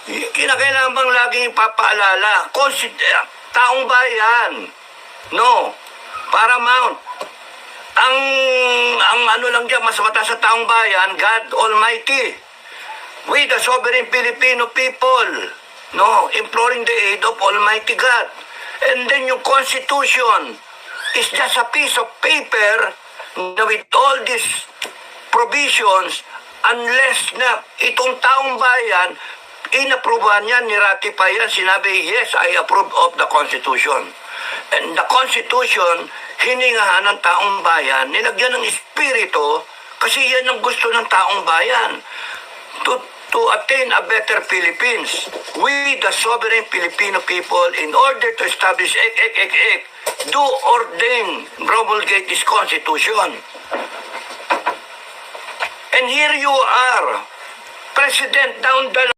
Kinakailangan bang laging ipapaalala? Taong bayan. No. Paramount. Ang ano lang dyan, mas mataas sa taong bayan, God Almighty. We, the sovereign Filipino people, no, imploring the aid of Almighty God. And then yung Constitution is just a piece of paper with all these provisions unless na itong taong bayan inapprovean yan, niratify yan, sinabi, yes, I approve of the Constitution. And the Constitution, hiningahan ng taong bayan, nilagyan ng espiritu, kasi yan ang gusto ng taong bayan. To attain a better Philippines. We, the sovereign Filipino people, in order to establish do ordain, promulgate this Constitution. And here you are, President down the